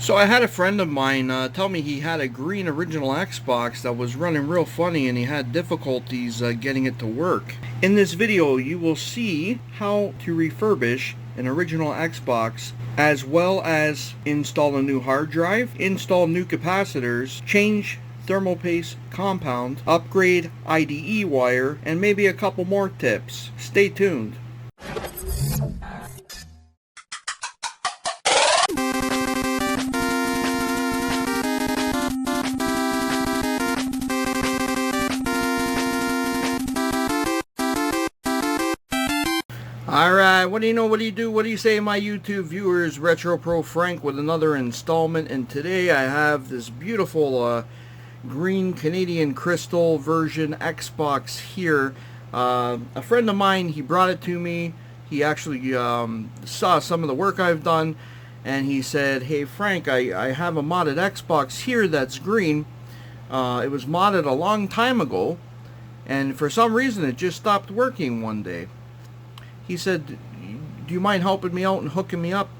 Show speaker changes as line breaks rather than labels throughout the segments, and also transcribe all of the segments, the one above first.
So I had a friend of mine tell me he had a green original Xbox that was running real funny and he had difficulties getting it to work. In this video you will see how to refurbish an original Xbox, as well as install a new hard drive, install new capacitors, change thermal paste compound, upgrade IDE wire, and maybe a couple more tips. Stay tuned. Alright, what do you know, what do you do, what do you say, my YouTube viewers? Retro Pro Frank with another installment, and today I have this beautiful green Canadian crystal version Xbox here. A friend of mine, he brought it to me. He actually saw some of the work I've done, and he said, hey Frank, I have a modded Xbox here that's green. It was modded a long time ago, and for some reason it just stopped working one day. He said, do you mind helping me out and hooking me up,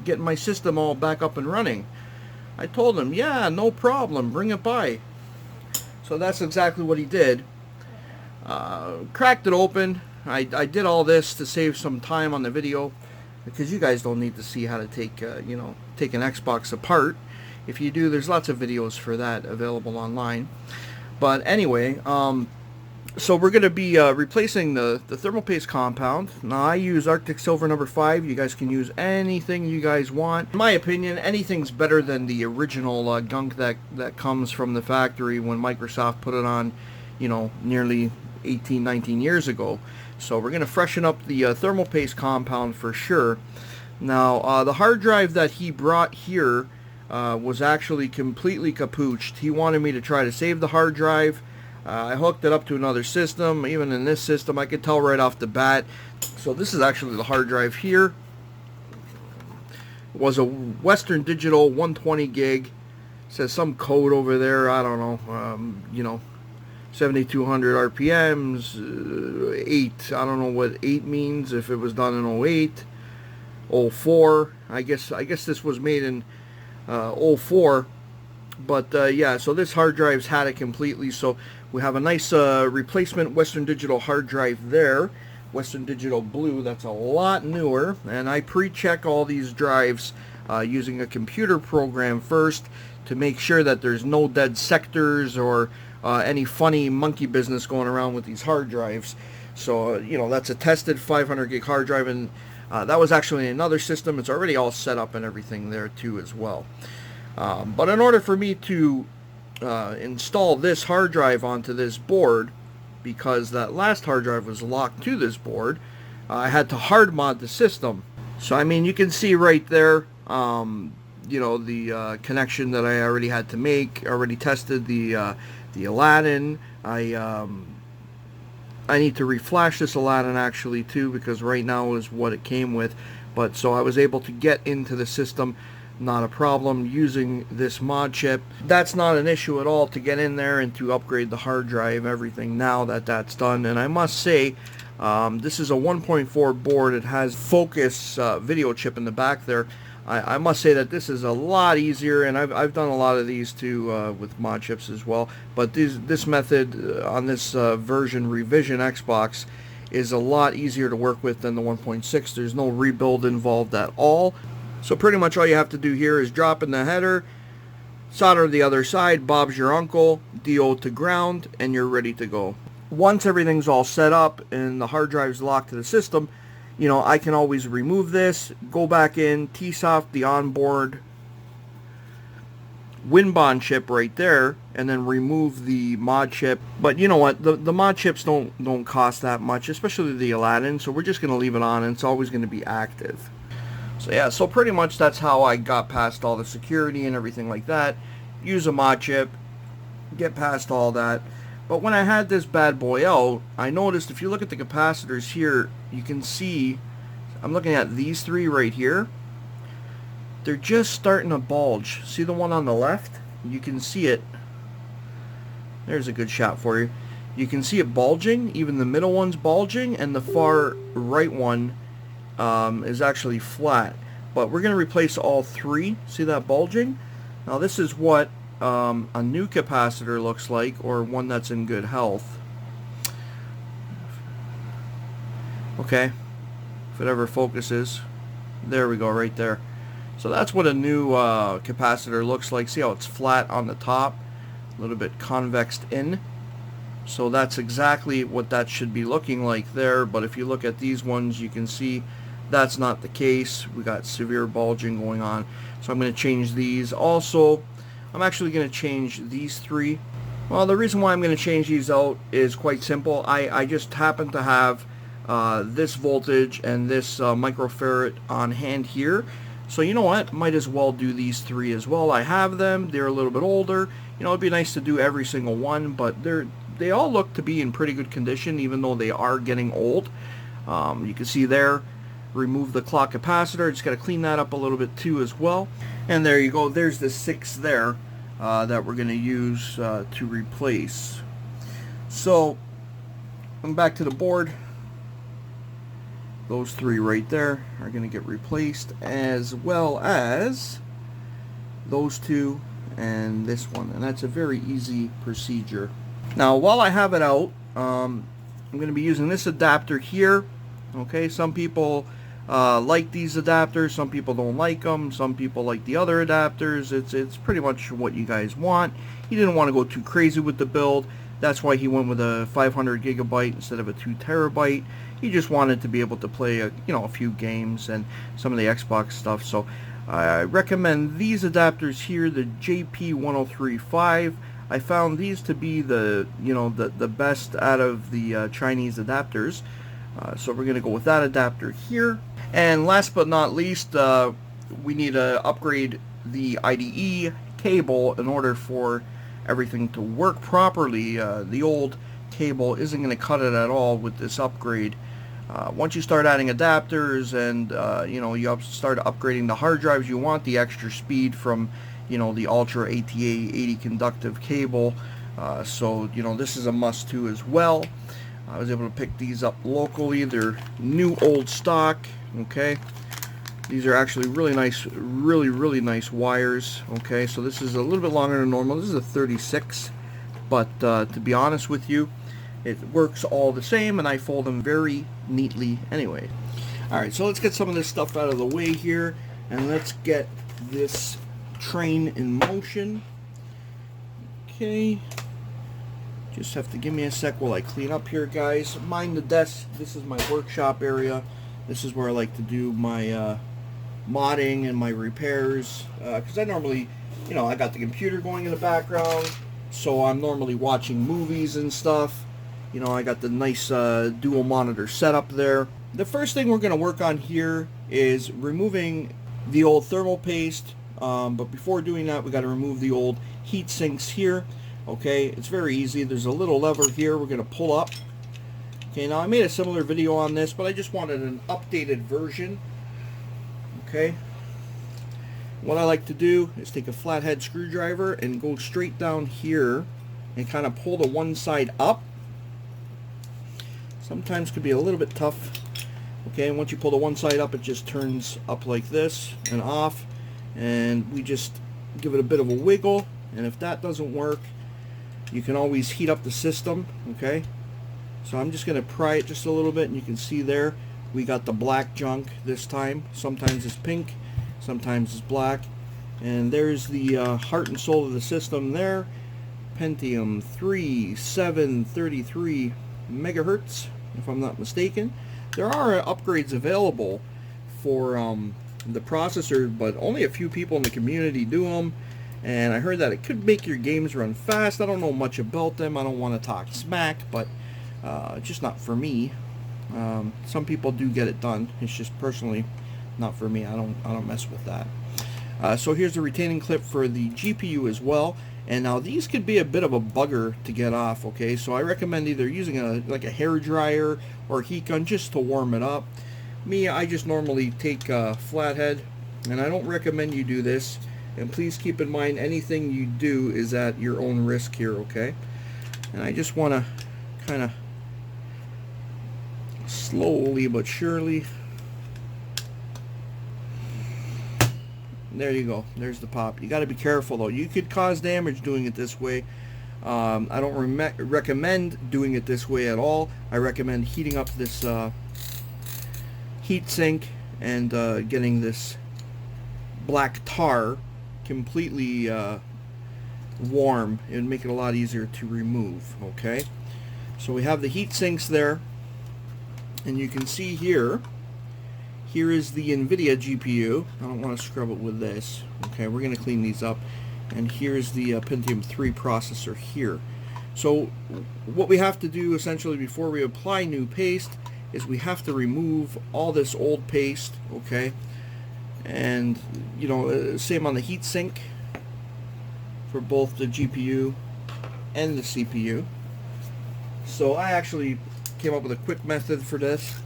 getting my system all back up and running? I told him, yeah, no problem, bring it by. So that's exactly what he did. Cracked it open. I did all this to save some time on the video, because you guys don't need to see how to take take an Xbox apart. If you do, there's lots of videos for that available online. But anyway, so we're going to be replacing the thermal paste compound. Now I use Arctic Silver number 5. You guys can use anything you guys want. In my opinion, anything's better than the original gunk that comes from the factory when Microsoft put it on, nearly 18, 19 years ago. So we're going to freshen up the thermal paste compound for sure. Now the hard drive that he brought here was actually completely capooched. He wanted me to try to save the hard drive. I hooked it up to another system. Even in this system, I could tell right off the bat. So this is actually the hard drive here. It was a Western Digital 120 gig. It says some code over there. I don't know. 7,200 RPMs, 8. I don't know what 8 means. If it was done in 08, 04. I guess this was made in 04. But yeah, so this hard drive's had it completely. So we have a nice replacement Western Digital hard drive there. Western Digital Blue, that's a lot newer. And I pre-check all these drives using a computer program first to make sure that there's no dead sectors or any funny monkey business going around with these hard drives. So, that's a tested 500 gig hard drive, and that was actually another system. It's already all set up and everything there too as well. But in order for me to install this hard drive onto this board, because that last hard drive was locked to this board, I had to hard mod the system. So I mean, you can see right there, the connection that I already had to make. Already tested the Aladdin. I need to reflash this Aladdin actually too, because right now is what it came with. But so I was able to get into the system. Not a problem using this mod chip. That's not an issue at all to get in there and to upgrade the hard drive, everything, now that that's done. And I must say, this is a 1.4 board. It has focus video chip in the back there. I must say that this is a lot easier, and I've done a lot of these too with mod chips as well. But this method on this version revision Xbox is a lot easier to work with than the 1.6. There's no rebuild involved at all. So pretty much all you have to do here is drop in the header, solder the other side, Bob's your uncle, DO to ground, and you're ready to go. Once everything's all set up and the hard drive's locked to the system, I can always remove this, go back in, T-Soft the onboard WinBond chip right there, and then remove the mod chip. But you know what, the mod chips don't cost that much, especially the Aladdin, so we're just going to leave it on, and it's always going to be active. So yeah, so pretty much that's how I got past all the security and everything like that. Use a mod chip, get past all that. But when I had this bad boy out, I noticed if you look at the capacitors here, you can see, I'm looking at these three right here. They're just starting to bulge. See the one on the left? You can see it. There's a good shot for you. You can see it bulging, even the middle one's bulging, and the far right one is actually flat. but we're going to replace all three. See that bulging? Now this is what a new capacitor looks like, or one that's in good health. Okay, if it ever focuses. There we go, right there. So that's what a new capacitor looks like. See how it's flat on the top, a little bit convexed in. So that's exactly what that should be looking like there. But if you look at these ones, you can see that's not the case. We got severe bulging going on. So I'm going to change these. Also, I'm actually going to change these three. Well, the reason why I'm going to change these out is quite simple. I just happen to have this voltage and this microfarad on hand here. So you know what, might as well do these three as well. I have them, they're a little bit older. You know, it'd be nice to do every single one, but they all look to be in pretty good condition, even though they are getting old. You can see there, remove the clock capacitor. Just got to clean that up a little bit too as well. And there you go, there's the 6 there that we're going to use to replace. So I'm back to the board. Those 3 right there are going to get replaced, as well as those 2 and this one, and that's a very easy procedure. Now while I have it out, I'm going to be using this adapter here. Okay, some people like these adapters, some people don't like them, some people like the other adapters. It's pretty much what you guys want. He didn't want to go too crazy with the build. That's why he went with a 500 gigabyte instead of a 2 terabyte. He just wanted to be able to play a few games and some of the Xbox stuff. So I recommend these adapters here, the JP1035. I found these to be the best out of the Chinese adapters. So we're going to go with that adapter here. And last but not least, we need to upgrade the IDE cable in order for everything to work properly. The old cable isn't going to cut it at all with this upgrade. Once you start adding adapters and you start upgrading the hard drives, you want the extra speed from the Ultra ATA 80 conductive cable. So this is a must too as well. I was able to pick these up locally. They're new old stock. Okay, these are actually really nice, really nice wires. Okay, so this is a little bit longer than normal. This is a 36, but to be honest with you, it works all the same, and I fold them very neatly anyway. Alright, so let's get some of this stuff out of the way here, and let's get this train in motion. Okay, just have to give me a sec while I clean up here, guys. Mind the desk, this is my workshop area. This is where I like to do my modding and my repairs, because I normally, I got the computer going in the background, so I'm normally watching movies and stuff. I got the nice dual monitor setup there. The first thing we're going to work on here is removing the old thermal paste, but before doing that, we got to remove the old heat sinks here. Okay, it's very easy. There's a little lever here we're going to pull up. Okay, now I made a similar video on this, but I just wanted an updated version. Okay, what I like to do is take a flathead screwdriver and go straight down here and kind of pull the one side up. Sometimes could be a little bit tough. Okay, and once you pull the one side up, it just turns up like this and off, and we just give it a bit of a wiggle. And if that doesn't work, you can always heat up the system. Okay, so I'm just going to pry it just a little bit, and you can see there we got the black junk this time. Sometimes it's pink, sometimes it's black, and there's the heart and soul of the system there. Pentium 3 733 megahertz, if I'm not mistaken. There are upgrades available for the processor, but only a few people in the community do them, and I heard that it could make your games run fast. I don't know much about them. I don't want to talk smack, but just not for me. Some people do get it done. It's just personally not for me. I don't mess with that. So here's the retaining clip for the GPU as well. And now these could be a bit of a bugger to get off. Okay, so I recommend either using like a hair dryer or a heat gun just to warm it up. Me, I just normally take a flathead, and I don't recommend you do this. And please keep in mind, anything you do is at your own risk here. Okay, and I just want to kind of slowly but surely There you go. There's the pop. You got to be careful though. You could cause damage doing it this way. I don't recommend doing it this way at all. I recommend heating up this heat sink and getting this black tar completely warm. It would make it a lot easier to remove. Okay, so we have the heat sinks there, and you can see here is the NVIDIA GPU. I don't want to scrub it with this. Okay, we're going to clean these up. And here's the Pentium 3 processor here. So what we have to do essentially before we apply new paste is we have to remove all this old paste, okay? And you know, same on the heat sink for both the GPU and the CPU. So I actually came up with a quick method for this.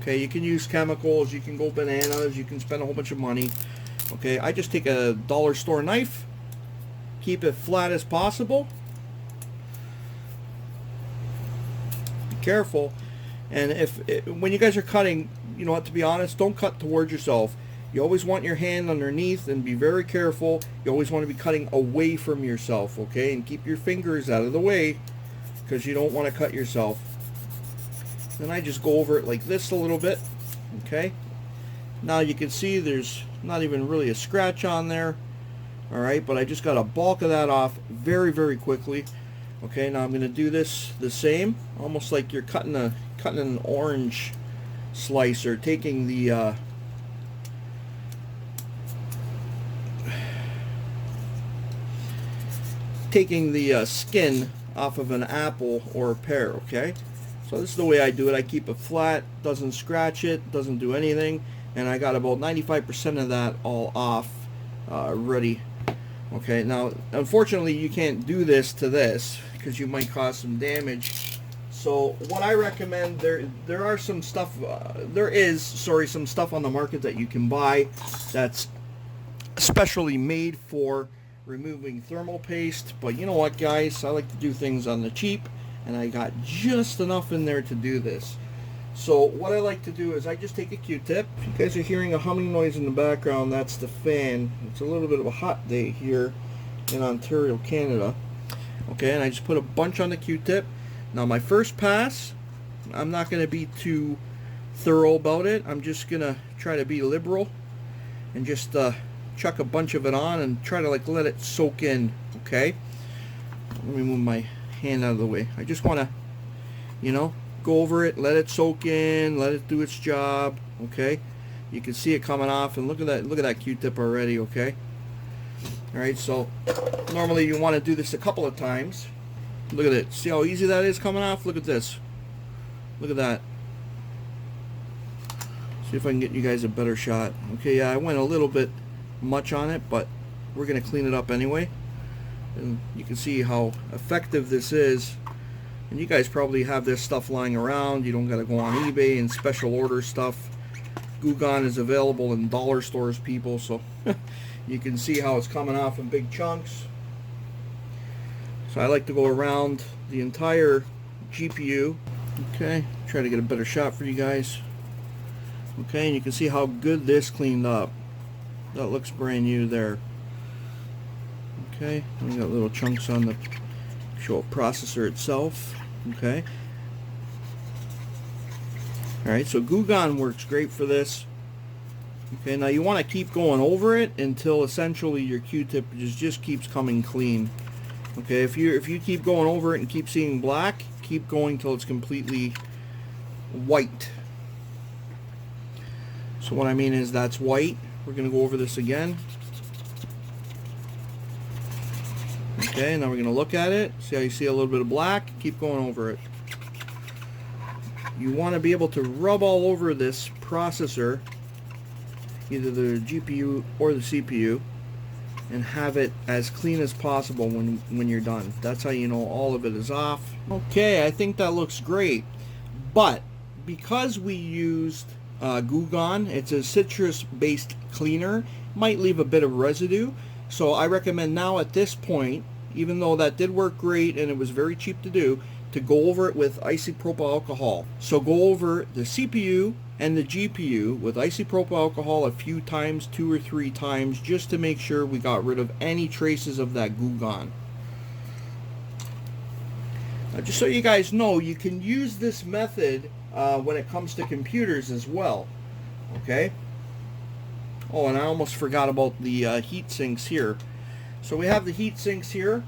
Okay, you can use chemicals, you can go bananas, you can spend a whole bunch of money. Okay, I just take a dollar store knife, keep it flat as possible. Be careful. And when you guys are cutting, you know what, to be honest, don't cut towards yourself. You always want your hand underneath, and be very careful. You always want to be cutting away from yourself, okay? And keep your fingers out of the way, because you don't want to cut yourself. Then I just go over it like this a little bit, okay? Now you can see there's not even really a scratch on there, all right? But I just got a bulk of that off very, very quickly. Okay, now I'm going to do this the same, almost like you're cutting an orange slice, or taking the skin off of an apple or a pear. Okay, so this is the way I do it. I keep it flat, doesn't scratch it, doesn't do anything, and I got about 95% of that all off ready. Okay, now unfortunately you can't do this to this because you might cause some damage. So what I recommend, there are some stuff, some stuff on the market that you can buy that's specially made for removing thermal paste. But you know what, guys, I like to do things on the cheap, and I got just enough in there to do this. So what I like to do is I just take a Q-tip. If you guys are hearing a humming noise in the background, that's the fan. It's a little bit of a hot day here in Ontario, Canada. Okay, and I just put a bunch on the Q-tip. Now my first pass, I'm not going to be too thorough about it. I'm just going to try to be liberal and just chuck a bunch of it on and try to like let it soak in. Okay, let me move my hand out of the way. I just want to, you know, go over it, let it soak in, let it do its job. Okay, you can see it coming off, and look at that Q-tip already. Okay, all right, so normally you want to do this a couple of times. Look at it, see how easy that is coming off? Look at this, look at that. See if I can get you guys a better shot. Okay, yeah, I went a little bit much on it, but we're gonna clean it up anyway, and you can see how effective this is. And you guys probably have this stuff lying around. You don't got to go on eBay and special order stuff. Goo is available in dollar stores, people, so you can see how it's coming off in big chunks. So I like to go around the entire GPU. Okay, try to get a better shot for you guys. Okay, and you can see how good this cleaned up. That looks brand new there. Okay, we got little chunks on the actual processor itself. Okay, alright, so Goo works great for this. Okay, now you want to keep going over it until essentially your Q-tip just keeps coming clean. Okay, if you keep going over it and keep seeing black, keep going till it's completely white. So what I mean is that's white. We're going to go over this again. Okay, now we're going to look at it. See how you see a little bit of black? Keep going over it. You want to be able to rub all over this processor, either the GPU or the CPU, and have it as clean as possible when you're done. That's how you know all of it is off. Okay, I think that looks great. But because we used Goo, it's a citrus-based cleaner, might leave a bit of residue. So I recommend now at this point, even though that did work great and it was very cheap to do, to go over it with isopropyl alcohol. So go over the CPU, and the GPU with isopropyl alcohol a few times, 2 or 3 times, just to make sure we got rid of any traces of that goo gone. Now, just so you guys know, you can use this method when it comes to computers as well. Okay. Oh, and I almost forgot about the heat sinks here. So we have the heat sinks here.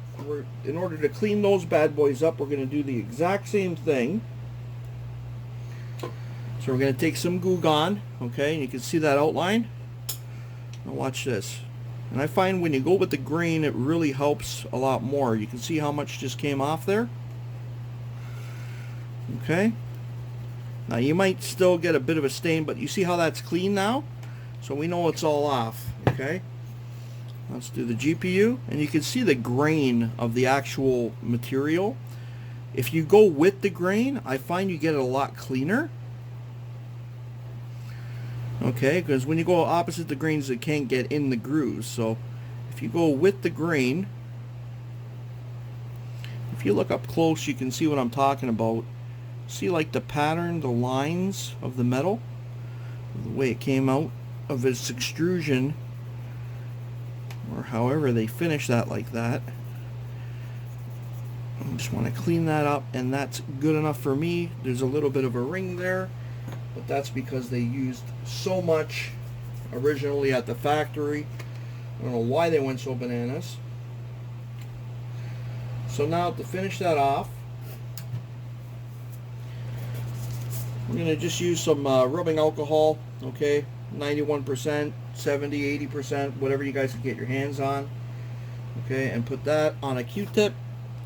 In order to clean those bad boys up, we're going to do the exact same thing. So we're going to take some goo gone, okay, and you can see that outline. Now watch this. And I find when you go with the grain, it really helps a lot more. You can see how much just came off there. Okay. Now you might still get a bit of a stain, but you see how that's clean now? So we know it's all off, okay? Let's do the GPU, and you can see the grain of the actual material. If you go with the grain, I find you get it a lot cleaner. Okay, because when you go opposite the grains, it can't get in the grooves. So if you go with the grain, if you look up close, you can see what I'm talking about. See like the pattern, the lines of the metal, the way it came out of its extrusion, or however they finish that like that. I just want to clean that up, and that's good enough for me. There's a little bit of a ring there, but that's because they used so much originally at the factory. I don't know why they went so bananas. So now to finish that off, we're going to just use some rubbing alcohol, okay, 91%, 70, 80%, whatever you guys can get your hands on, okay, and put that on a Q-tip,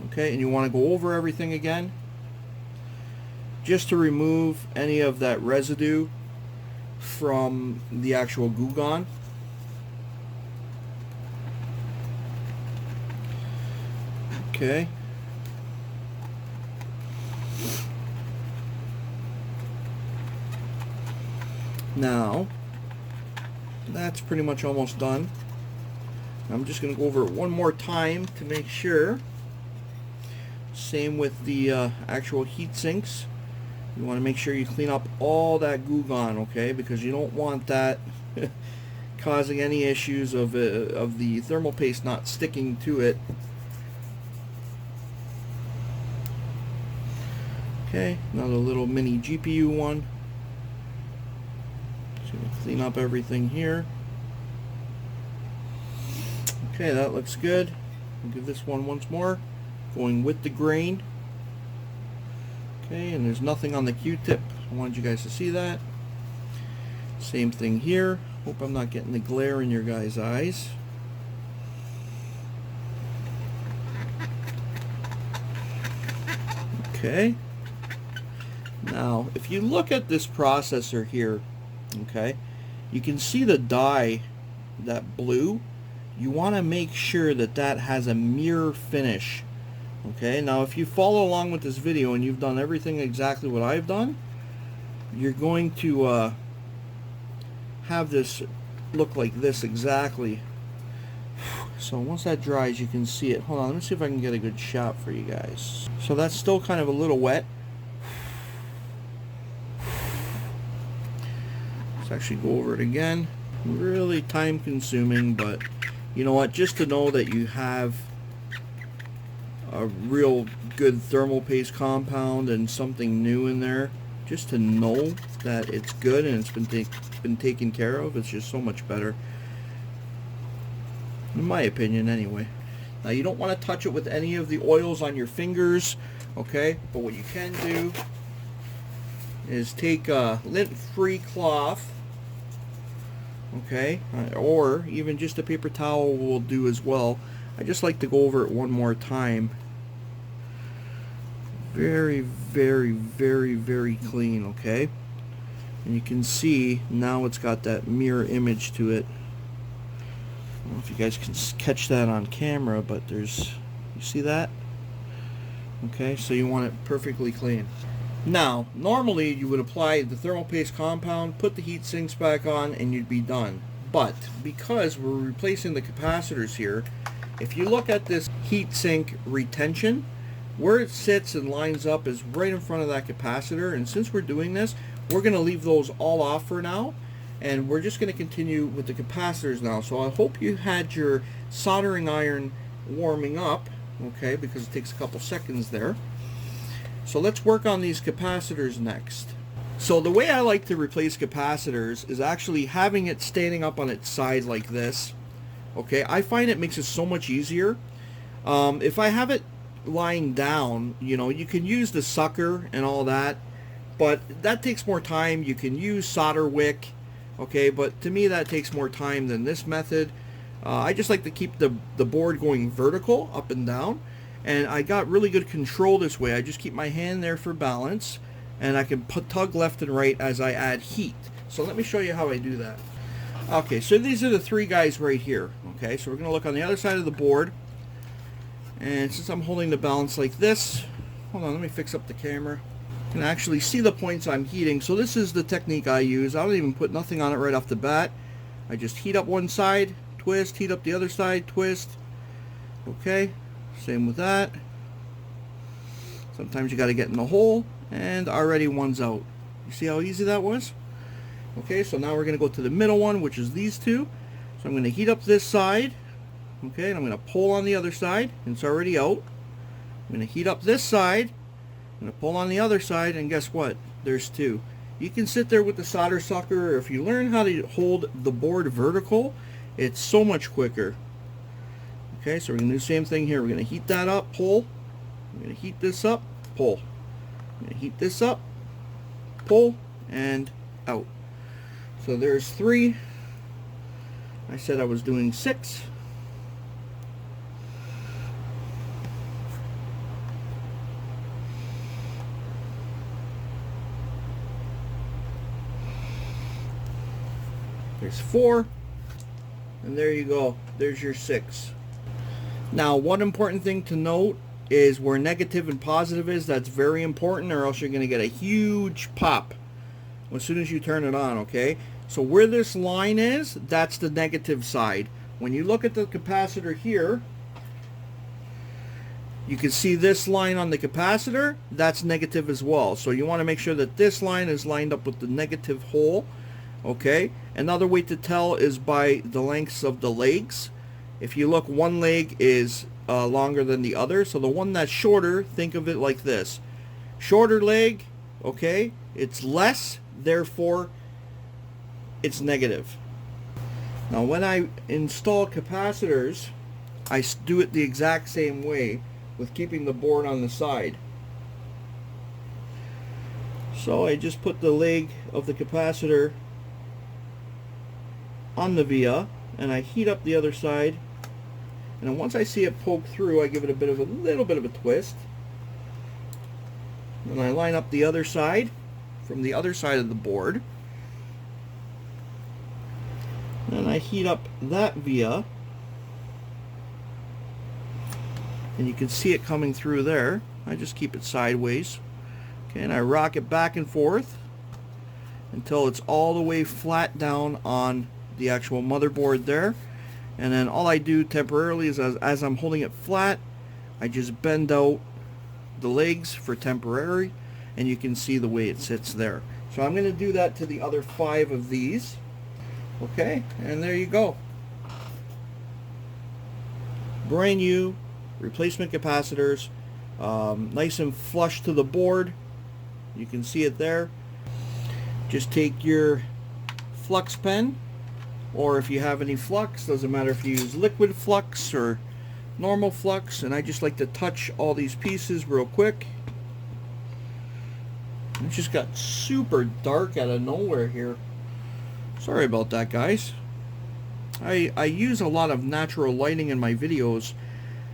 okay, and you want to go over everything again just to remove any of that residue from the actual goo gone. Okay. Now, that's pretty much almost done. I'm just going to go over it one more time to make sure. Same with the actual heat sinks. You want to make sure you clean up all that goo gone, okay? Because you don't want that causing any issues of the thermal paste not sticking to it. Okay, another little mini GPU one. Just gonna clean up everything here. Okay, that looks good. I'll give this one once more, going with the grain. Okay, and there's nothing on the Q-tip. I wanted you guys to see that. Same thing here. Hope I'm not getting the glare in your guys' eyes. Okay. Now, if you look at this processor here, okay, you can see the die, that blue. You want to make sure that that has a mirror finish. Okay, now if you follow along with this video and you've done everything exactly what I've done, you're going to have this look like this exactly. So once that dries, you can see it. Hold on, let me see if I can get a good shot for you guys. So that's still kind of a little wet. Let's actually go over it again. Really time consuming, but you know what, just to know that you have a real good thermal paste compound and something new in there, just to know that it's good and it's been taken care of, it's just so much better, in my opinion anyway. Now you don't want to touch it with any of the oils on your fingers, okay, but what you can do is take a lint-free cloth, okay, or even just a paper towel will do as well. I just like to go over it one more time. Very, very, very, very clean, okay? And you can see now it's got that mirror image to it. I don't know if you guys can catch that on camera, but there's, you see that? Okay, so you want it perfectly clean. Now, normally you would apply the thermal paste compound, put the heat sinks back on, and you'd be done. But because we're replacing the capacitors here, if you look at this heat sink retention, where it sits and lines up is right in front of that capacitor, and since we're doing this, we're going to leave those all off for now, and we're just going to continue with the capacitors now. So I hope you had your soldering iron warming up, okay, because it takes a couple seconds there. So let's work on these capacitors next. So the way I like to replace capacitors is actually having it standing up on its side like this. Okay, I find it makes it so much easier. If I have it lying down, you know, you can use the sucker and all that, but that takes more time. You can use solder wick, okay, but to me that takes more time than this method. I just like to keep the board going vertical, up and down, and I got really good control this way. I just keep my hand there for balance, and I can tug left and right as I add heat. So let me show you how I do that. Okay, so these are the three guys right here. Okay, so we're going to look on the other side of the board, and since I'm holding the balance like this, hold on, let me fix up the camera. You can actually see the points I'm heating. So this is the technique I use. I don't even put nothing on it right off the bat. I just heat up one side, twist, heat up the other side, twist. Okay, same with that. Sometimes you got to get in the hole, and already one's out. You see how easy that was? Okay, so now we're going to go to the middle one, which is these two. So I'm going to heat up this side, okay, and I'm going to pull on the other side, and it's already out. I'm going to heat up this side, I'm going to pull on the other side, and guess what? There's two. You can sit there with the solder sucker, or if you learn how to hold the board vertical, it's so much quicker. Okay, so we're going to do the same thing here. We're going to heat that up, pull. I'm going to heat this up, pull. I'm going to heat this up, pull, and out. So there's three. I said I was doing 6. There's 4. And there you go. There's your 6. Now, one important thing to note is where negative and positive is. That's very important, or else you're going to get a huge pop as soon as you turn it on, okay? So where this line is, that's the negative side. When you look at the capacitor here, you can see this line on the capacitor, that's negative as well. So you want to make sure that this line is lined up with the negative hole, okay? Another way to tell is by the lengths of the legs. If you look, one leg is longer than the other, so the one that's shorter, think of it like this. Shorter leg, okay, it's less, therefore it's negative. Now when I install capacitors, I do it the exact same way with keeping the board on the side. So I just put the leg of the capacitor on the via, and I heat up the other side, and then once I see it poke through, I give it a little bit of a twist, and I line up the other side from the other side of the board, and I heat up that via, and you can see it coming through there. I just keep it sideways, okay, and I rock it back and forth until it's all the way flat down on the actual motherboard there. And then all I do temporarily is as I'm holding it flat, I just bend out the legs for temporary, and you can see the way it sits there. So I'm going to do that to the other 5 of these. Okay, and there you go. Brand new replacement capacitors, nice and flush to the board. You can see it there. Just take your flux pen, or if you have any flux, doesn't matter if you use liquid flux or normal flux, and I just like to touch all these pieces real quick. It just got super dark out of nowhere here. Sorry about that, guys. I use a lot of natural lighting in my videos,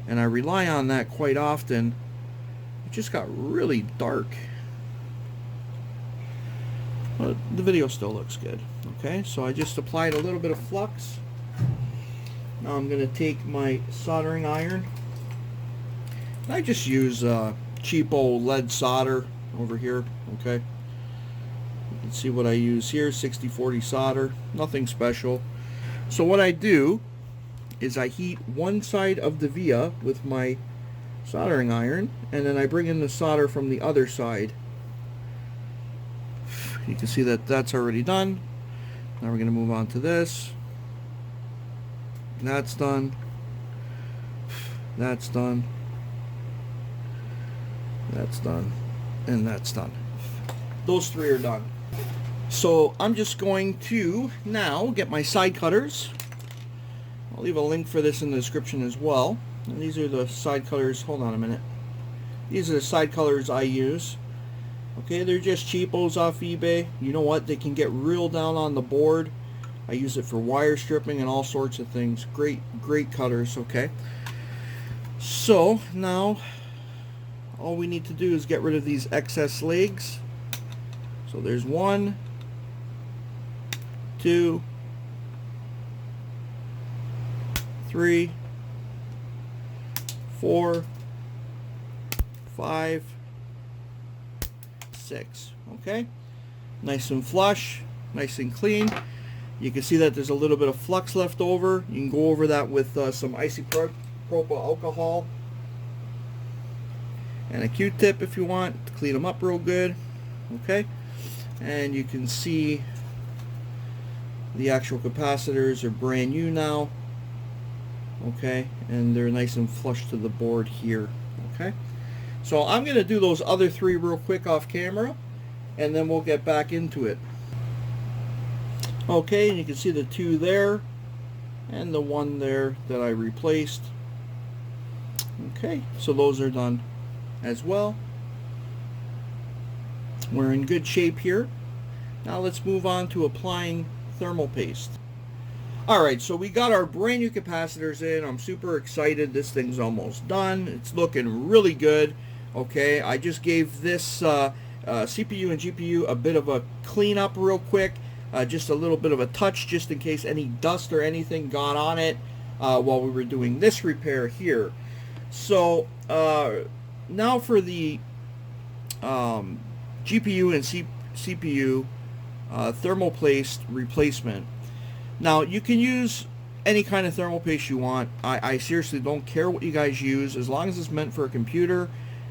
and I rely on that quite often. It just got really dark, but the video still looks good. Okay, so I just applied a little bit of flux. Now I'm going to take my soldering iron. I just use cheapo lead solder over here. Okay, you can see what I use here, 60-40 solder, nothing special. So what I do is I heat one side of the via with my soldering iron, and then I bring in the solder from the other side. you can see that that's already done. Now we're going to move on to this. That's done. That's done. That's done. And that's done. Those three are done. So I'm just going to now get my side cutters. I'll leave a link for this in the description as well. And these are the side cutters. Hold on a minute. These are the side cutters I use. Okay, they're just cheapos off eBay. You know what? They can get real down on the board. I use it for wire stripping and all sorts of things. Great cutters, okay? So, now, all we need to do is get rid of these excess legs. So there's 1, 2, 3, 4, 5, 6. Okay, nice and flush, nice and clean. You can see that there's a little bit of flux left over. You can go over that with some isopropyl alcohol and a Q-tip if you want to clean them up real good. Okay, and you can see the actual capacitors are brand new now. Okay, and they're nice and flush to the board here. Okay, so I'm going to do those other three real quick off camera, and then we'll get back into it. Okay, and you can see the two there and the one there that I replaced. Okay, so those are done as well. We're in good shape here. Now let's move on to applying thermal paste. Alright, so we got our brand new capacitors in. I'm super excited. This thing's almost done. It's looking really good. Okay, I just gave this CPU and GPU a bit of a cleanup real quick. Just a little bit of a touch just in case any dust or anything got on it while we were doing this repair here. So now for the GPU and CPU thermal paste replacement. Now you can use any kind of thermal paste you want. I seriously don't care what you guys use as long as it's meant for a computer.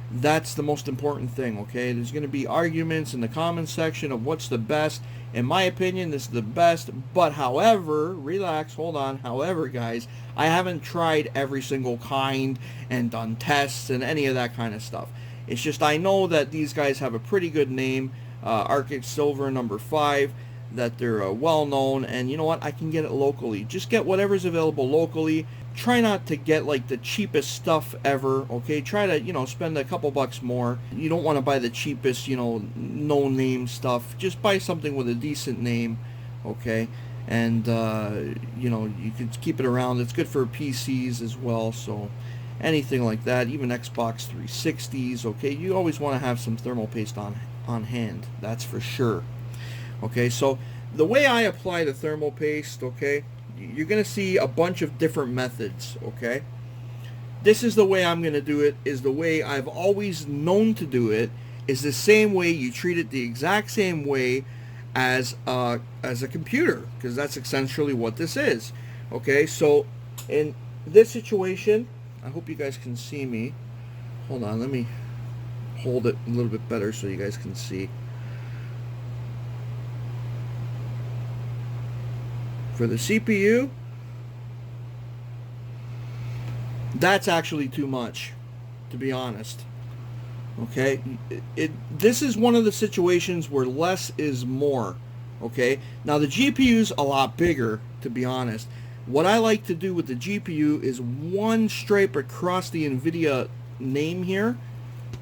That's the most important thing. Okay, there's going to be arguments in the comments section of what's the best. In my opinion, this is the best, but however, relax, hold on, however guys, I haven't tried every single kind and done tests and any of that kind of stuff. It's just I know that these guys have a pretty good name, Arctic Silver number 5, that they're well known, and you know what, I can get it locally. Just get whatever's available locally. Try not to get like the cheapest stuff ever, okay? Try to, you know, spend a couple bucks more. You don't want to buy the cheapest, you know, no name stuff. Just buy something with a decent name, okay? And you know, you can keep it around. It's good for PCs as well, so anything like that, even Xbox 360s, okay? You always want to have some thermal paste on hand, that's for sure. Okay, so the way I apply the thermal paste, okay, you're going to see a bunch of different methods, okay? This is the way I'm going to do it, is the way I've always known to do it, is the same way. You treat it the exact same way as a computer, because that's essentially what this is. Okay, so in this situation, I hope you guys can see me. Hold on, let me hold it a little bit better so you guys can see. For the CPU, that's actually too much, to be honest. Okay, this is one of the situations where less is more. Okay, now the GPU's a lot bigger, to be honest. What I like to do with the GPU is one stripe across the NVIDIA name here.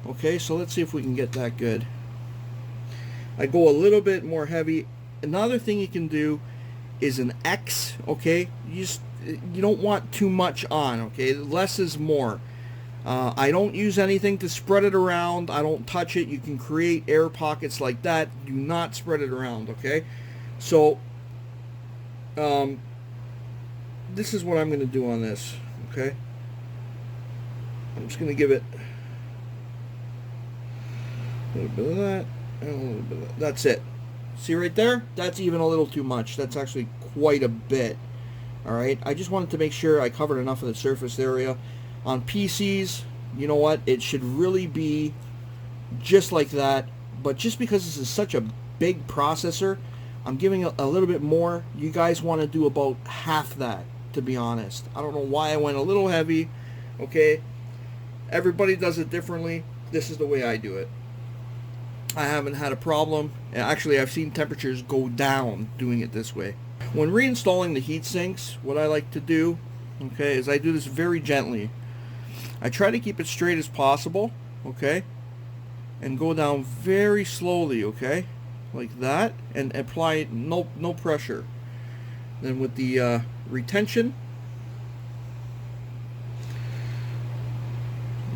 Okay, so let's see if we can get that good. I go a little bit more heavy. Another thing you can do is an X, okay? You don't want too much on, okay? Less is more. I don't use anything to spread it around. I don't touch it. You can create air pockets like that. Do not spread it around, okay? So, this is what I'm going to do on this, okay? I'm just going to give it a little bit of that and a little bit of that. That's it. See right there? That's even a little too much. That's actually quite a bit. Alright, I just wanted to make sure I covered enough of the surface area. On PCs, you know what? It should really be just like that. But just because this is such a big processor, I'm giving a little bit more. You guys want to do about half that, to be honest. I don't know why I went a little heavy. Okay, everybody does it differently. This is the way I do it. I haven't had a problem. Actually, I've seen temperatures go down doing it this way. When reinstalling the heat sinks, what I like to do, okay, is I do this very gently. I try to keep it straight as possible, okay, and go down very slowly, okay, like that, and apply no pressure. Then with the retention,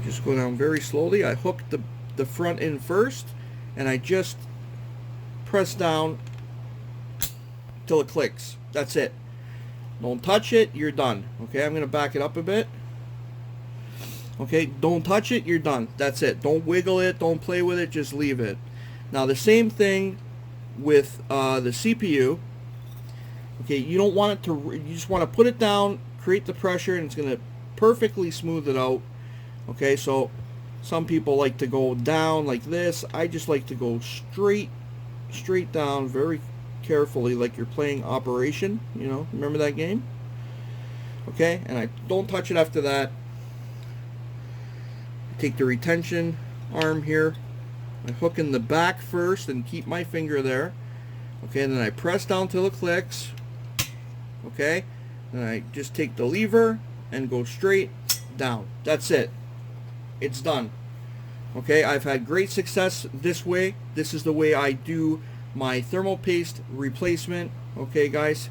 just go down very slowly. I hook the front in first, and I just press down till it clicks. That's it. Don't touch it, you're done. Okay, I'm going to back it up a bit. Okay, don't touch it, you're done. That's it. Don't wiggle it, don't play with it, just leave it. Now the same thing with the CPU. Okay, you don't want it to, you just want to put it down, create the pressure, and it's going to perfectly smooth it out. Okay, so some people like to go down like this. I just like to go straight down very carefully, like you're playing Operation, you know, remember that game? Okay, and I don't touch it after that. Take the retention arm here, I hook in the back first and keep my finger there. Okay, and then I press down till it clicks. Okay, then I just take the lever and go straight down. That's it. It's done. Okay, I've had great success this way. This is the way I do my thermal paste replacement. Okay, guys,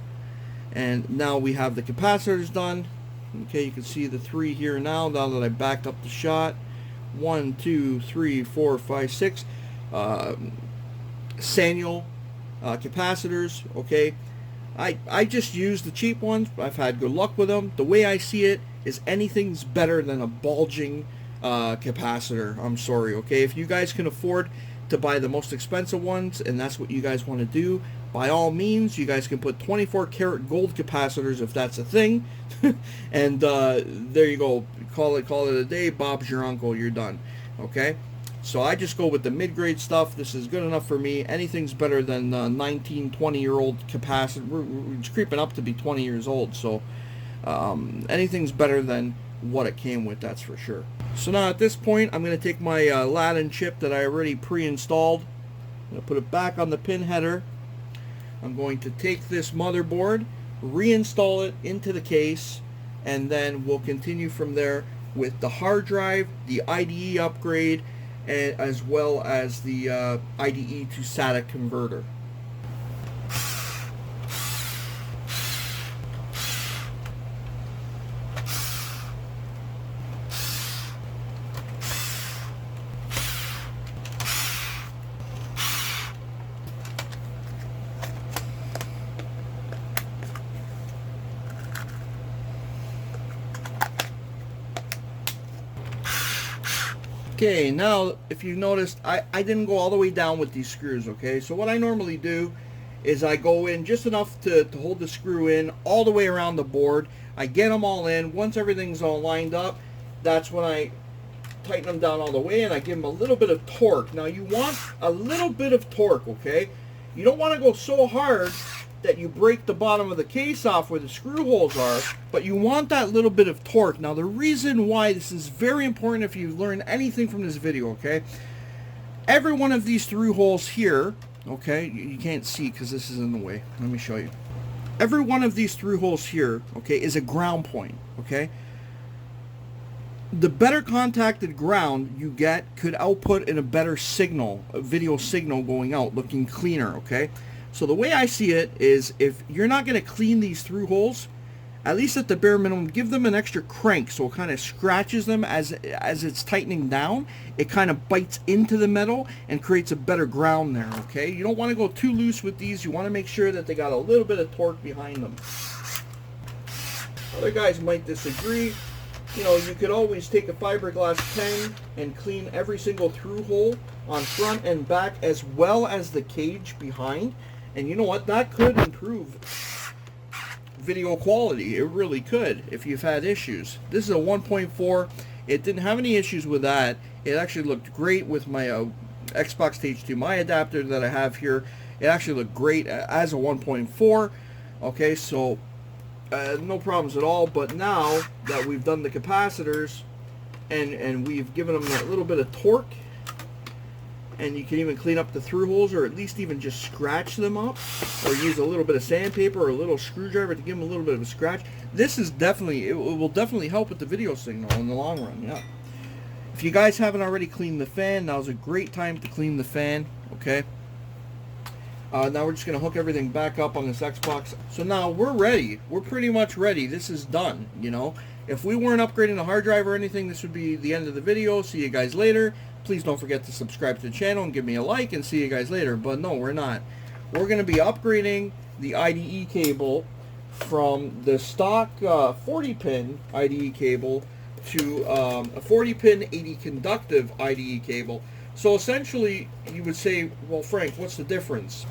and now we have the capacitors done. Okay, you can see the 3 here now that I backed up the shot. 1, 2, 3, 4, 5, 6 Saniel capacitors. Okay, I just use the cheap ones. I've had good luck with them. The way I see it is anything's better than a bulging capacitor. I'm sorry. Okay, if you guys can afford to buy the most expensive ones and that's what you guys want to do, by all means, you guys can put 24 karat gold capacitors if that's a thing. And there you go. Call it a day. Bob's your uncle. You're done. Okay, so I just go with the mid-grade stuff. This is good enough for me. Anything's better than 19, 20-year-old capacitor. It's creeping up to be 20 years old, so anything's better than what it came with, that's for sure. So now at this point, I'm going to take my Aladdin chip that I already pre-installed. I'm going to put it back on the pin header. I'm going to take this motherboard, reinstall it into the case, and then we'll continue from there with the hard drive, the IDE upgrade, and as well as the IDE to Sata converter. Okay, now if you noticed, I didn't go all the way down with these screws, okay? So what I normally do is I go in just enough to hold the screw in all the way around the board. I get them all in. Once everything's all lined up, that's when I tighten them down all the way and I give them a little bit of torque. Now you want a little bit of torque, okay? You don't want to go so hard that you break the bottom of the case off where the screw holes are, but you want that little bit of torque. Now the reason why this is very important, if you learn anything from this video, okay, every one of these through holes here, okay, you can't see because this is in the way, let me show you. Every one of these through holes here, okay, is a ground point, okay? The better contacted ground you get could output in a better signal, a video signal going out, looking cleaner, okay? So the way I see it is, if you're not going to clean these through holes, at least at the bare minimum, give them an extra crank so it kind of scratches them as it's tightening down. It kind of bites into the metal and creates a better ground there, okay? You don't want to go too loose with these. You want to make sure that they got a little bit of torque behind them. Other guys might disagree. You know, you could always take a fiberglass pen and clean every single through hole on front and back, as well as the cage behind. And you know what? That could improve video quality. It really could if you've had issues. This is a 1.4. It didn't have any issues with that. It actually looked great with my Xbox to HDMI adapter that I have here. It actually looked great as a 1.4. Okay, so no problems at all. But now that we've done the capacitors and we've given them that little bit of torque, and you can even clean up the through holes, or at least even just scratch them up, or use a little bit of sandpaper or a little screwdriver to give them a little bit of a scratch. This is definitely, it will definitely help with the video signal in the long run. Yeah. If you guys haven't already cleaned the fan, now's a great time to clean the fan. Okay. Now we're just going to hook everything back up on this Xbox. So now we're ready. We're pretty much ready. This is done, you know. If we weren't upgrading the hard drive or anything, this would be the end of the video. See you guys later. Please don't forget to subscribe to the channel and give me a like, and see you guys later. But no, we're not. We're going to be upgrading the IDE cable from the stock 40-pin IDE cable to a 40-pin 80 conductive IDE cable. So essentially, you would say, well, Frank, what's the difference?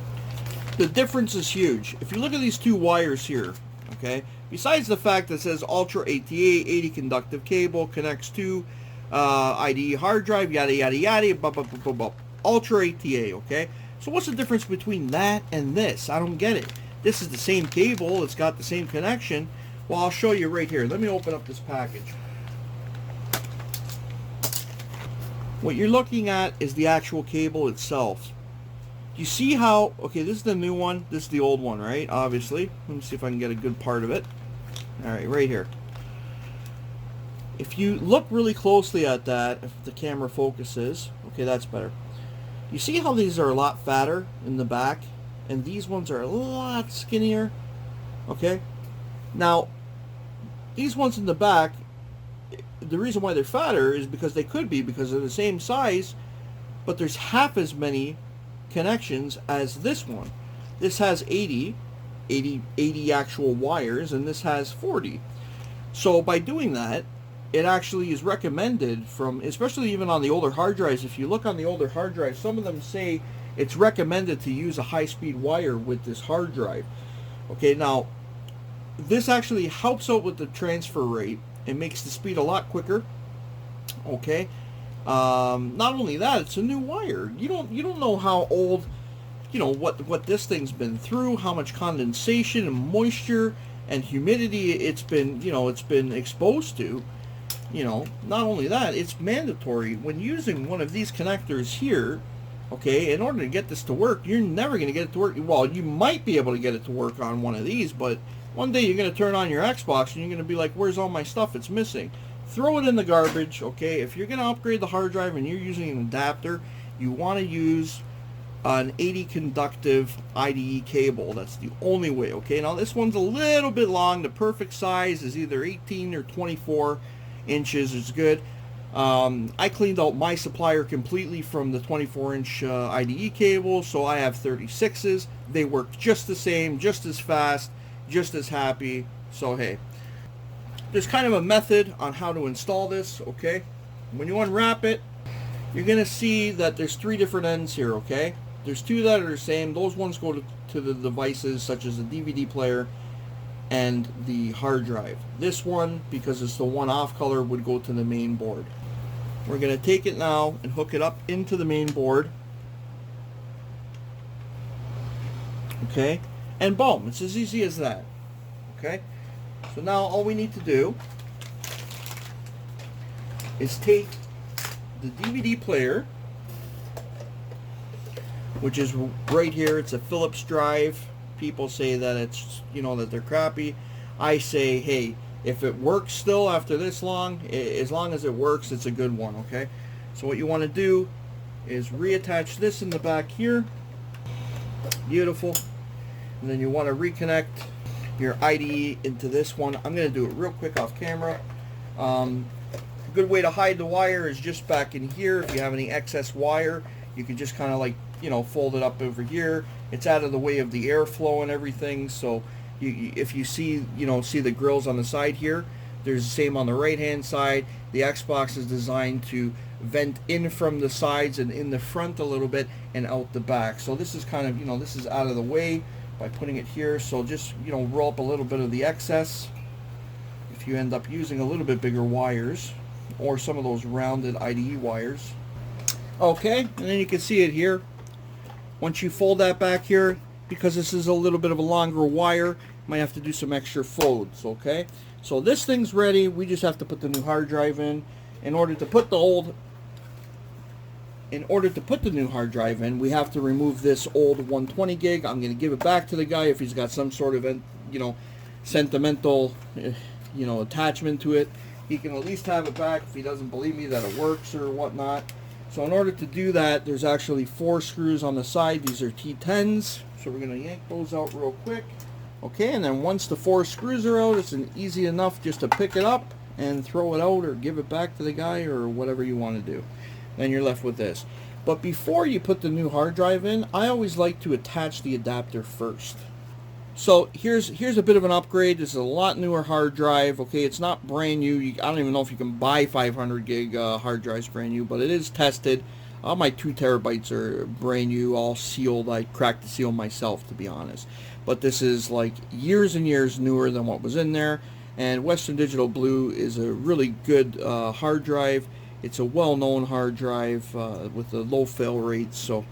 The difference is huge. If you look at these two wires here, okay, besides the fact that it says Ultra ATA 80 conductive cable connects to IDE hard drive, yada yada yada, blah, blah, blah, blah, blah. Ultra ATA, okay? So what's the difference between that and this? I don't get it. This is the same cable, it's got the same connection. Well, I'll show you right here. Let me open up this package. What you're looking at is the actual cable itself. You see how, okay, this is the new one, this is the old one, right? Obviously. Let me see if I can get a good part of it. Alright, right here. If you look really closely at that, if the camera focuses, okay, that's better. You see how these are a lot fatter in the back, and these ones are a lot skinnier, okay? Now, these ones in the back, the reason why they're fatter is because they could be, because they're the same size, but there's half as many connections as this one. This has 80 actual wires, and this has 40. So by doing that, it actually is recommended from, especially even on the older hard drives, if you look on the older hard drives, some of them say it's recommended to use a high-speed wire with this hard drive. Okay, now, this actually helps out with the transfer rate. It makes the speed a lot quicker. Okay, not only that, it's a new wire. You don't know how old, you know, what this thing's been through, how much condensation and moisture and humidity it's been, you know, it's been exposed to. You know, not only that, it's mandatory when using one of these connectors here, okay, in order to get this to work, you're never going to get it to work. Well, you might be able to get it to work on one of these, but one day you're going to turn on your Xbox and you're going to be like, where's all my stuff? It's missing. Throw it in the garbage, okay? If you're going to upgrade the hard drive and you're using an adapter, you want to use an 80 conductive IDE cable. That's the only way, okay? Now, this one's a little bit long. The perfect size is either 18 or 24 inches is good. I cleaned out my supplier completely from the 24-inch IDE cable, so I have 36s. They work just the same, just as fast, just as happy. So hey, there's kind of a method on how to install this, okay? When you unwrap it, you're gonna see that there's 3 different ends here, okay? There's 2 that are the same. Those ones go to the devices such as the DVD player and the hard drive. This one, because it's the one off color, would go to the main board. We're going to take it now and hook it up into the main board. Okay, and boom, it's as easy as that. Okay, so now all we need to do is take the DVD player, which is right here. It's a Phillips drive. People say that it's, you know, that they're crappy. I say, hey, if it works still after this long, as long as it works, it's a good one, okay? So what you want to do is reattach this in the back here. Beautiful. And then you want to reconnect your IDE into this one. I'm going to do it real quick off camera. A good way to hide the wire is just back in here. If you have any excess wire, you can just kind of like, you know, fold it up over here. It's out of the way of the airflow and everything. So if you see, you know, see the grills on the side here, there's the same on the right hand side. The Xbox is designed to vent in from the sides and in the front a little bit and out the back. So this is kind of, you know, this is out of the way by putting it here. So just, you know, roll up a little bit of the excess if you end up using a little bit bigger wires or some of those rounded IDE wires. Okay, and then you can see it here. Once you fold that back here, because this is a little bit of a longer wire, you might have to do some extra folds, okay? So this thing's ready. We just have to put the new hard drive in. In order to put the new hard drive in, we have to remove this old 120 gig. I'm going to give it back to the guy if he's got some sort of, you know, sentimental, you know, attachment to it. He can at least have it back if he doesn't believe me that it works or whatnot. So in order to do that, there's actually 4 screws on the side. These are T10s. So we're going to yank those out real quick. Okay, and then once the 4 screws are out, it's easy enough just to pick it up and throw it out or give it back to the guy or whatever you want to do. Then you're left with this. But before you put the new hard drive in, I always like to attach the adapter first. So here's a bit of an upgrade. This is a lot newer hard drive. Okay, it's not brand new. I don't even know if you can buy 500 gig hard drives brand new, but it is tested. All my 2 terabytes are brand new, all sealed. I cracked the seal myself, to be honest. But this is like years and years newer than what was in there. And Western Digital Blue is a really good hard drive. It's a well-known hard drive with a low fail rate. So,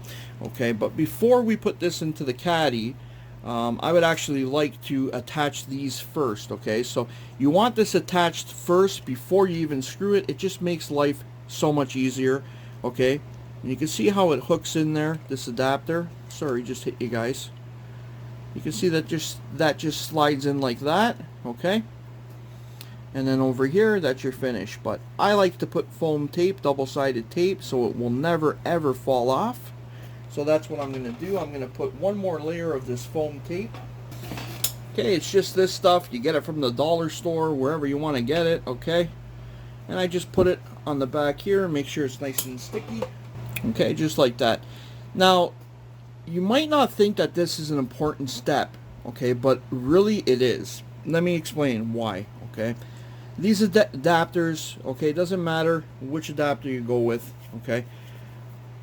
okay, but before we put this into the caddy, I would actually like to attach these first. Okay, so you want this attached first before you even screw it. It just makes life so much easier. Okay, and you can see how it hooks in there, this adapter. Sorry, just hit you guys. You can see that just slides in like that. Okay, and then over here, that's your finish. But I like to put foam tape, double-sided tape, so it will never ever fall off. So that's what I'm going to do. I'm going to put one more layer of this foam tape. Okay, it's just this stuff. You get it from the dollar store, wherever you want to get it, okay? And I just put it on the back here, make sure it's nice and sticky. Okay, just like that. Now, you might not think that this is an important step, okay, but really it is. Let me explain why, okay? These adapters, okay, it doesn't matter which adapter you go with, okay?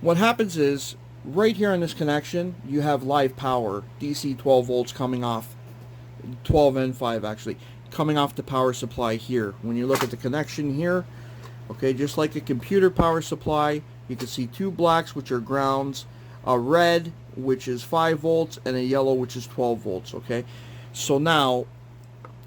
What happens is, right here on this connection, you have live power, DC 12 volts coming off, 12 and 5 actually, coming off the power supply here. When you look at the connection here, okay, just like a computer power supply, you can see 2 blacks, which are grounds, a red, which is 5 volts, and a yellow, which is 12 volts, okay? So now,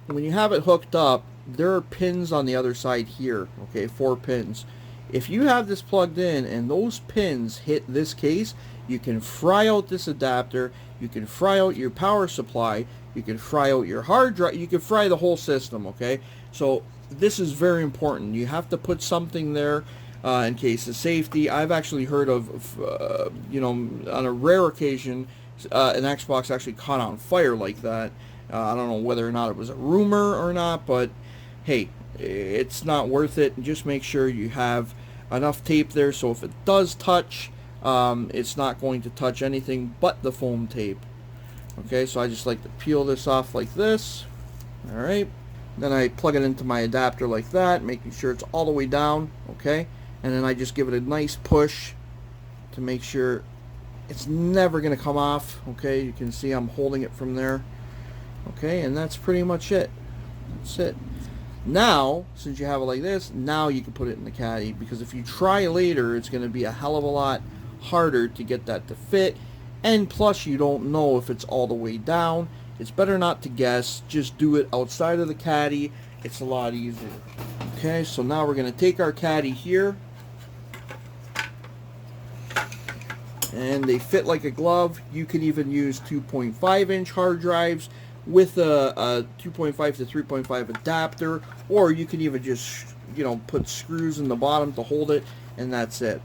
when you have it hooked up, there are pins on the other side here, okay, 4 pins. If you have this plugged in and those pins hit this case, you can fry out this adapter, you can fry out your power supply, you can fry out your hard drive, you can fry the whole system, okay? So this is very important. You have to put something there in case of safety. I've actually heard of, you know, on a rare occasion, an Xbox actually caught on fire like that. I don't know whether or not it was a rumor or not, but hey, it's not worth it. Just make sure you have enough tape there so if it does touch, it's not going to touch anything but the foam tape. Okay, so I just like to peel this off like this. Alright, then I plug it into my adapter like that, making sure it's all the way down. Okay, and then I just give it a nice push to make sure it's never going to come off. Okay, you can see I'm holding it from there. Okay, and that's pretty much it. That's it. Now, since you have it like this, now you can put it in the caddy, because if you try later, it's going to be a hell of a lot harder to get that to fit, and plus you don't know if it's all the way down. It's better not to guess. Just do it outside of the caddy. It's a lot easier. Okay, so now we're going to take our caddy here, and they fit like a glove. You can even use 2.5-inch hard drives with a 2.5 to 3.5 adapter, or you can even just, you know, put screws in the bottom to hold it, and that's it.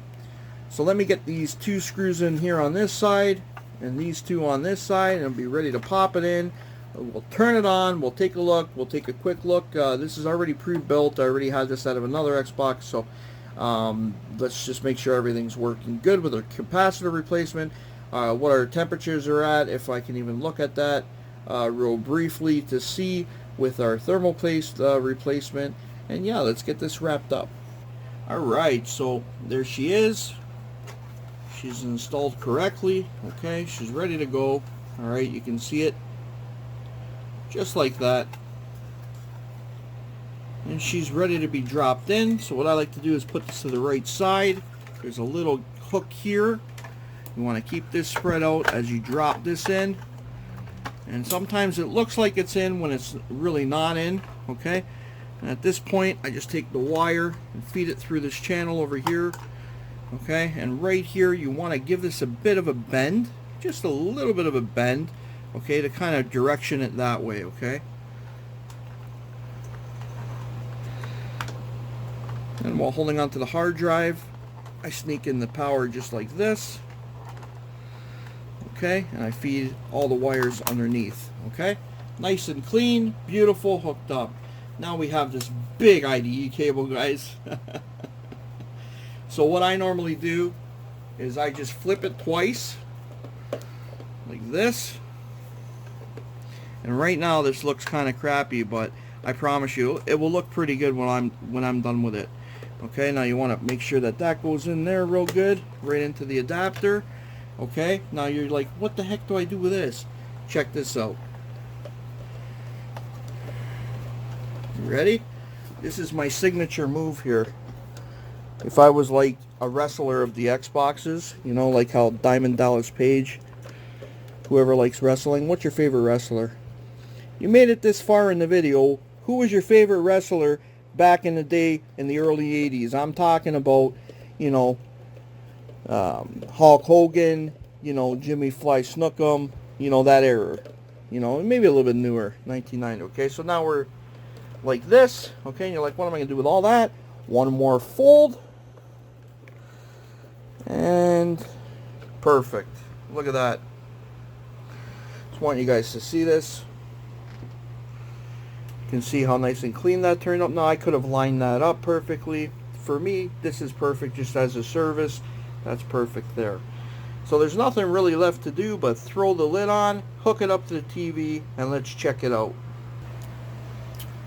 So let me get these 2 screws in here on this side and these 2 on this side, and I'll be ready to pop it in. We'll turn it on, we'll take a look, we'll take a quick look. This is already pre-built. I already had this out of another Xbox, so let's just make sure everything's working good with our capacitor replacement, what our temperatures are at, if I can even look at that real briefly to see with our thermal paste replacement. And yeah, let's get this wrapped up. Alright, so there she is. She's installed correctly. Okay, she's ready to go. Alright, you can see it just like that, and she's ready to be dropped in. So what I like to do is put this to the right side. There's a little hook here. You want to keep this spread out as you drop this in. And sometimes it looks like it's in when it's really not in, okay? And at this point, I just take the wire and feed it through this channel over here, okay? And right here, you want to give this a bit of a bend, just a little bit of a bend, okay, to kind of direction it that way, okay? And while holding onto the hard drive, I sneak in the power just like this. Okay, and I feed all the wires underneath. Okay, nice and clean, beautiful, hooked up. Now we have this big IDE cable, guys. So what I normally do is I just flip it twice, like this. And right now this looks kind of crappy, but I promise you it will look pretty good when I'm done with it. Okay, now you want to make sure that that goes in there real good, right into the adapter. Okay, now you're like, what the heck do I do with this? Check this out. You ready? This is my signature move here. If I was like a wrestler of the Xboxes, you know, like how Diamond Dallas Page, whoever likes wrestling, what's your favorite wrestler? You made it this far in the video. Who was your favorite wrestler back in the day in the early 80s? I'm talking about, you know, Hulk Hogan, you know, Jimmy Fly Snukem, you know, that era, you know, maybe a little bit newer, 1990. Okay, so now we're like this, okay, and you're like, what am I going to do with all that? One more fold, and perfect. Look at that. Just want you guys to see this. You can see how nice and clean that turned up. Now I could have lined that up perfectly. For me, this is perfect just as a service. That's perfect there. So there's nothing really left to do but throw the lid on, hook it up to the TV, and let's check it out.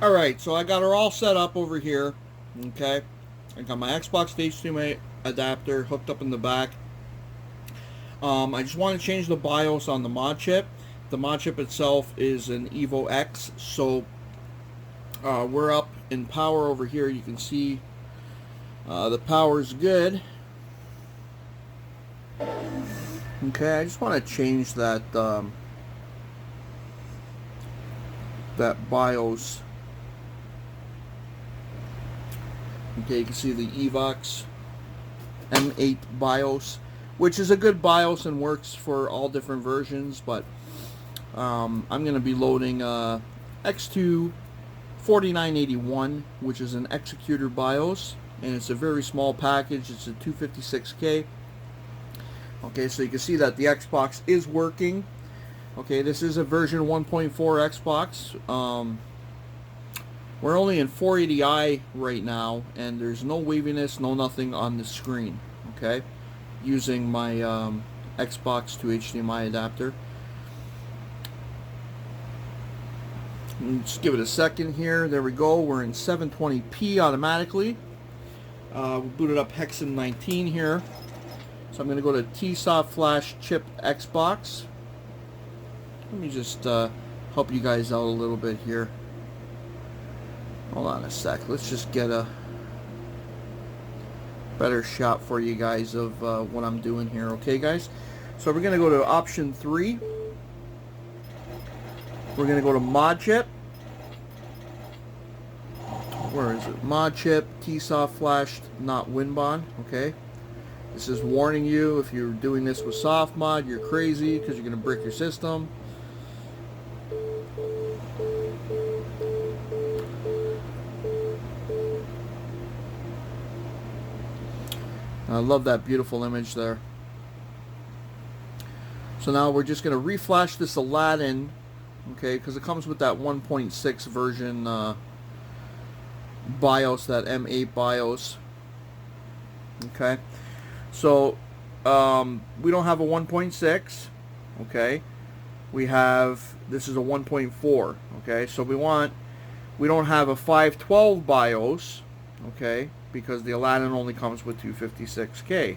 Alright, so I got her all set up over here. Okay, I got my Xbox to HDMI adapter hooked up in the back. I just want to change the BIOS on the mod chip. The mod chip itself is an Evo X, so we're up in power over here. You can see the power's good. Okay, I just want to change that that BIOS. Okay, you can see the Evox M8 BIOS, which is a good BIOS and works for all different versions, but I'm going to be loading X2 4981, which is an executor BIOS, and it's a very small package. It's a 256K. Okay, so you can see that the Xbox is working. Okay, this is a version 1.4 Xbox. We're only in 480i right now, and there's no waviness, no nothing on the screen. Okay, using my Xbox to HDMI adapter. Just give it a second here. There we go. We're in 720p automatically. We booted up Hexen 19 here. So I'm going to go to T-Soft Flash Chip Xbox. Let me just help you guys out a little bit here. Hold on a sec. Let's just get a better shot for you guys of what I'm doing here. Okay, guys? So we're going to go to option 3. We're going to go to mod chip. Where is it? Mod chip, T-Soft Flash, not WinBond. Okay. This is warning you, if you're doing this with soft mod, you're crazy because you're going to brick your system. I love that beautiful image there. So now we're just going to reflash this Aladdin, okay, because it comes with that 1.6 version BIOS, that M8 BIOS. Okay. So we don't have a 1.6, okay. We have, this is a 1.4, okay. So we don't have a 512 BIOS, okay, because the Aladdin only comes with 256K.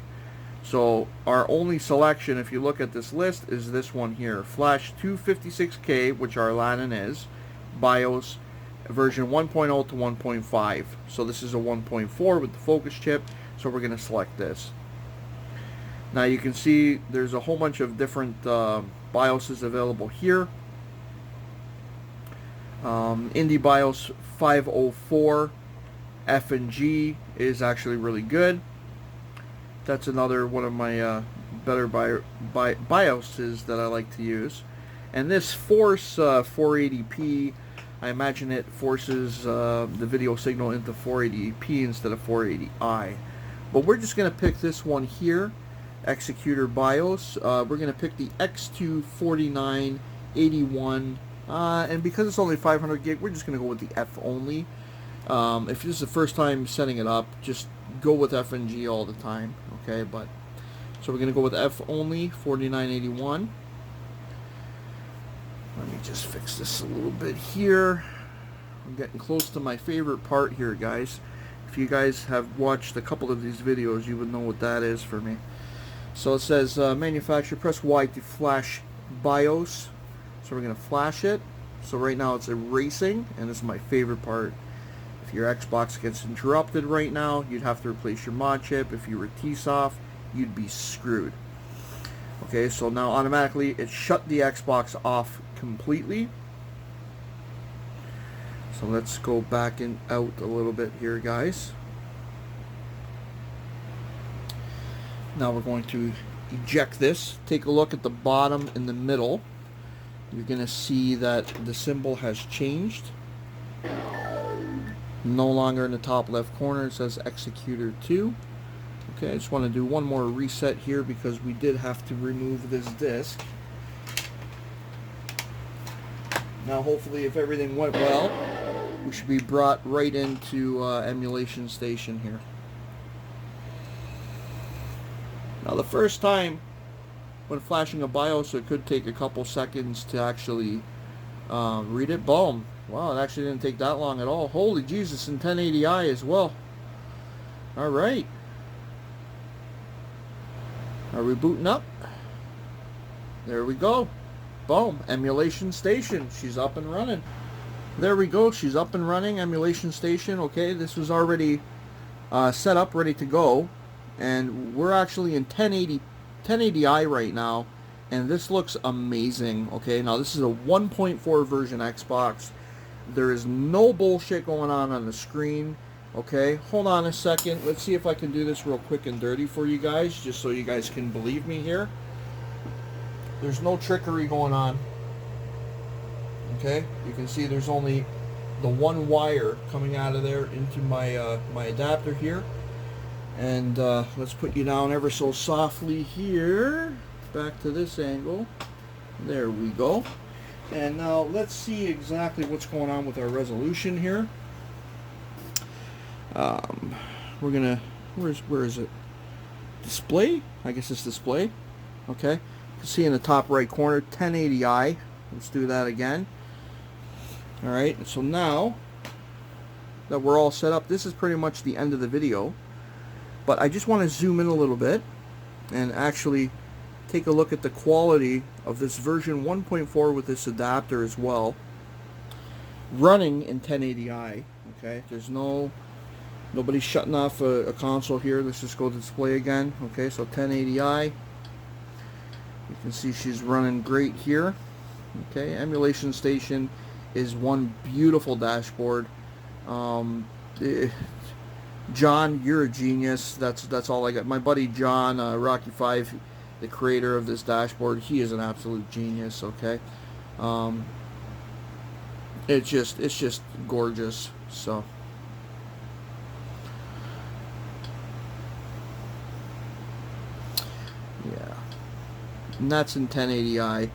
So our only selection, if you look at this list, is this one here, Flash 256K, which our Aladdin is, BIOS version 1.0 to 1.5. So this is a 1.4 with the focus chip, so we're going to select this. Now you can see there's a whole bunch of different BIOSes available here. Indie BIOS 504 F and G is actually really good. That's another one of my better BIOSes that I like to use. And this Force 480p, I imagine it forces the video signal into 480p instead of 480i. But we're just going to pick this one here, Executor BIOS. We're going to pick the X2 4981, and because it's only 500 gig, we're just going to go with the F only. If this is the first time setting it up, just go with F and G all the time, okay? But so we're going to go with F only, 4981. Let me just fix this a little bit here. I'm getting close to my favorite part here, guys. If you guys have watched a couple of these videos, you would know what that is for me. So it says manufacturer, press Y to flash BIOS. So we're going to flash it. So right now it's erasing, and this is my favorite part. If your Xbox gets interrupted right now, you'd have to replace your mod chip. If you were TSOF, you'd be screwed. Okay, so now automatically it shut the Xbox off completely. So let's go back and out a little bit here, guys. Now we're going to eject this. Take a look at the bottom in the middle. You're going to see that the symbol has changed. No longer in the top left corner, it says Executor 2. Okay, I just want to do one more reset here because we did have to remove this disk. Now hopefully, if everything went well, we should be brought right into Emulation-Station here. Now the first time when flashing a BIOS, it could take a couple seconds to actually read it. Boom. Wow, it actually didn't take that long at all. Holy Jesus, in 1080i as well. Alright. Are we booting up? There we go. Boom. Emulation-Station. She's up and running. There we go. She's up and running. Emulation-Station. Okay, this was already set up, ready to go. And we're actually in 1080i right now. And this looks amazing. Okay, now this is a 1.4 version Xbox. There is no bullshit going on the screen. Okay, hold on a second. Let's see if I can do this real quick and dirty for you guys, just so you guys can believe me here. There's no trickery going on. Okay, you can see there's only the one wire coming out of there into my my adapter here. And let's put you down ever so softly here. Back to this angle. There we go. And now let's see exactly what's going on with our resolution here. We're gonna, where is it? Display? I guess it's display. Okay. You can see in the top right corner, 1080i. Let's do that again. Alright, so now that we're all set up, this is pretty much the end of the video. But I just want to zoom in a little bit and actually take a look at the quality of this version 1.4 with this adapter as well, running in 1080i. Okay, there's nobody's shutting off a console here. Let's just go to display again. Okay, so 1080i. You can see she's running great here. Okay, Emulation-Station is one beautiful dashboard. John, you're a genius. That's all I got. My buddy John, Rocky5, the creator of this dashboard, he is an absolute genius. Okay, it's just gorgeous. So yeah, and that's in 1080i.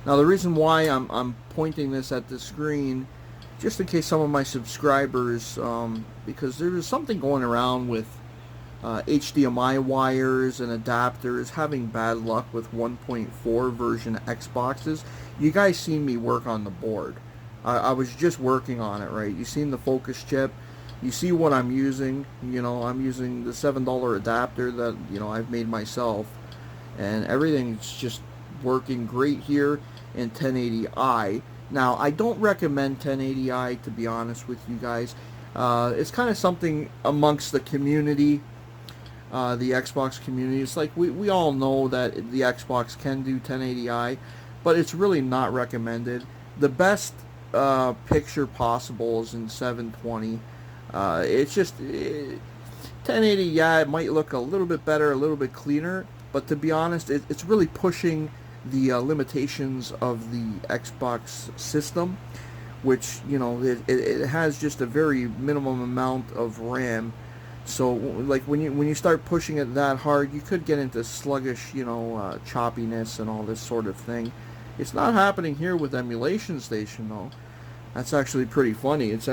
Now the reason why I'm pointing this at the screen, just in case some of my subscribers, because there is something going around with HDMI wires and adapters having bad luck with 1.4 version Xboxes. You guys seen me work on the board. I was just working on it, right? You seen the focus chip. You see what I'm using. You know, I'm using the $7 adapter that, you know, I've made myself, and everything's just working great here in 1080i. Now, I don't recommend 1080i, to be honest with you guys. It's kind of something amongst the community. the Xbox community. It's like we all know that the Xbox can do 1080i, but it's really not recommended. The best picture possible is in 720. It's just 1080. Yeah, it might look a little bit better, a little bit cleaner, but to be honest, it's really pushing the limitations of the Xbox system, which, you know, it has just a very minimum amount of RAM. So like when you start pushing it that hard, you could get into sluggish, you know, choppiness and all this sort of thing. It's not happening here with Emulationstation though. That's actually pretty funny. It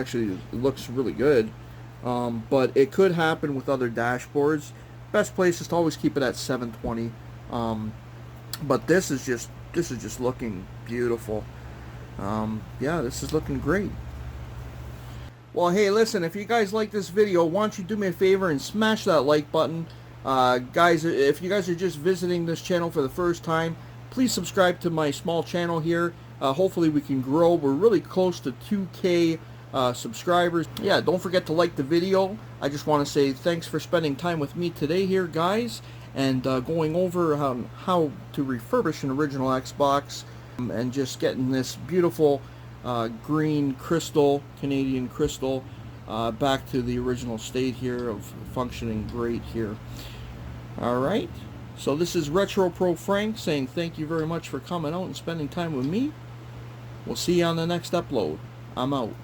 looks really good. But it could happen with other dashboards. Best place is to always keep it at 720. But this is just looking beautiful. Yeah, this is looking great. Well, hey, listen, if you guys like this video, why don't you do me a favor and smash that like button. Guys, if you guys are just visiting this channel for the first time, please subscribe to my small channel here. Hopefully we can grow. We're really close to 2K subscribers. Yeah, don't forget to like the video. I just want to say thanks for spending time with me today here, guys, and going over how to refurbish an original Xbox, and just getting this beautiful green crystal, Canadian crystal, back to the original state here of functioning great here. Alright, so this is Retro Pro Frank saying thank you very much for coming out and spending time with me. We'll see you on the next upload. I'm out.